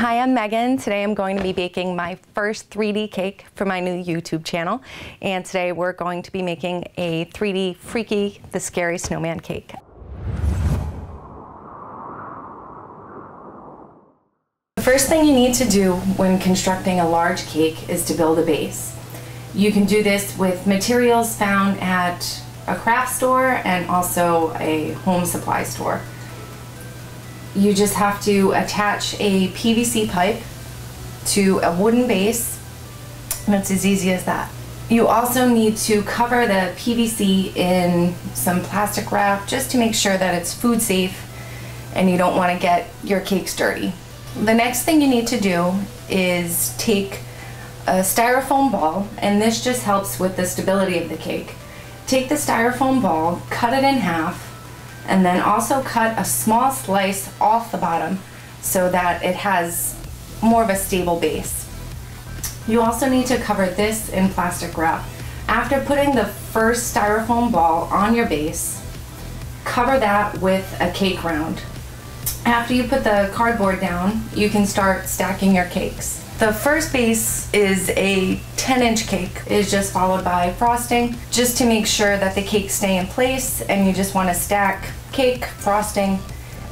Hi, I'm Megan. Today I'm going to be baking my first 3D cake for my new YouTube channel. And today we're going to be making a 3D Freaky the Scary Snowman Cake. The first thing you need to do when constructing a large cake is to build a base. You can do this with materials found at a craft store and also a home supply store. You just have to attach a PVC pipe to a wooden base, and it's as easy as that. You also need to cover the PVC in some plastic wrap just to make sure that it's food safe and you don't want to get your cakes dirty. The next thing you need to do is take a styrofoam ball, and this just helps with the stability of the cake. Take the styrofoam ball, cut it in half, and then also cut a small slice off the bottom so that it has more of a stable base. You also need to cover this in plastic wrap. After putting the first styrofoam ball on your base, cover that with a cake round. After you put the cardboard down, you can start stacking your cakes. The first base is a 10-inch cake. It is just followed by frosting, just to make sure that the cakes stay in place, and you just want to stack cake, frosting,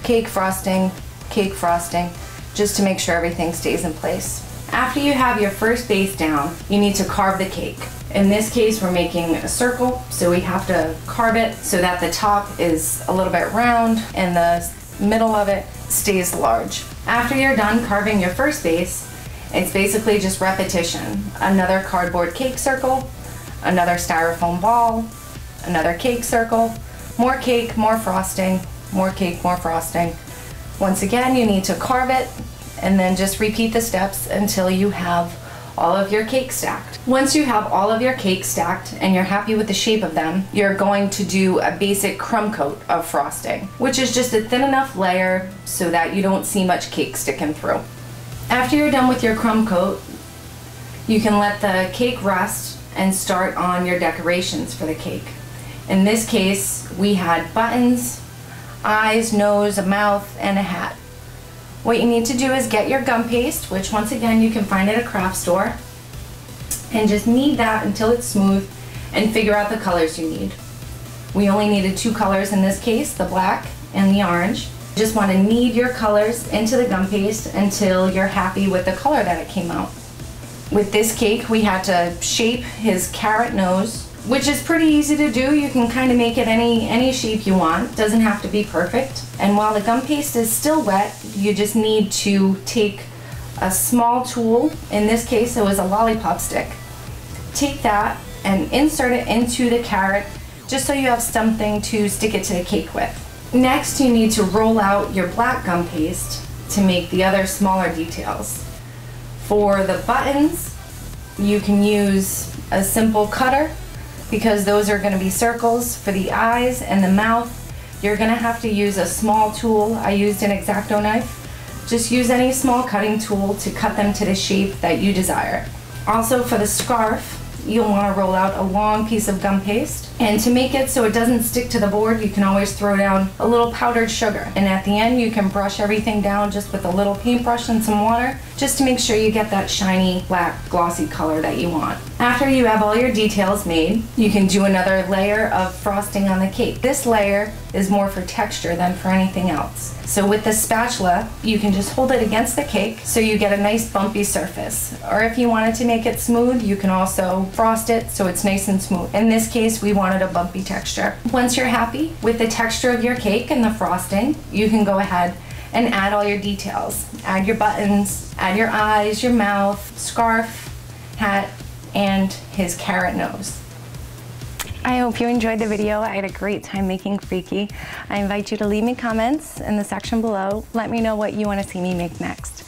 cake, frosting, cake, frosting, just to make sure everything stays in place. After you have your first base down, you need to carve the cake. In this case, we're making a circle, so we have to carve it so that the top is a little bit round and the middle of it stays large. After you're done carving your first base, it's basically just repetition. Another cardboard cake circle, another styrofoam ball, another cake circle, more cake, more frosting, more cake, more frosting. Once again, you need to carve it and then just repeat the steps until you have all of your cake stacked. Once you have all of your cakes stacked and you're happy with the shape of them, you're going to do a basic crumb coat of frosting, which is just a thin enough layer so that you don't see much cake sticking through. After you're done with your crumb coat, you can let the cake rest and start on your decorations for the cake. In this case, we had buttons, eyes, nose, a mouth, and a hat. What you need to do is get your gum paste, which once again you can find at a craft store, and just knead that until it's smooth and figure out the colors you need. We only needed 2 colors in this case, the black and the orange. Just want to knead your colors into the gum paste until you're happy with the color that it came out. With this cake, we had to shape his carrot nose, which is pretty easy to do. You can kind of make it any shape you want. Doesn't have to be perfect. And while the gum paste is still wet, you just need to take a small tool. In this case, it was a lollipop stick. Take that and insert it into the carrot just so you have something to stick it to the cake with. Next, you need to roll out your black gum paste to make the other smaller details. For the buttons, you can use a simple cutter because those are going to be circles. For the eyes and the mouth, you're going to have to use a small tool. I used an X-Acto knife. Just use any small cutting tool to cut them to the shape that you desire. Also, for the scarf, you'll want to roll out a long piece of gum paste, and to make it so it doesn't stick to the board, you can always throw down a little powdered sugar, and at the end you can brush everything down just with a little paintbrush and some water, just to make sure you get that shiny black glossy color that you want. After you have all your details made, you can do another layer of frosting on the cake. This layer is more for texture than for anything else. So with the spatula, you can just hold it against the cake so you get a nice bumpy surface. Or if you wanted to make it smooth, you can also frost it so it's nice and smooth. In this case, we wanted a bumpy texture. Once you're happy with the texture of your cake and the frosting, you can go ahead and add all your details. Add your buttons, add your eyes, your mouth, scarf, hat, and his carrot nose. I hope you enjoyed the video. I had a great time making Freaky. I invite you to leave me comments in the section below. Let me know what you want to see me make next.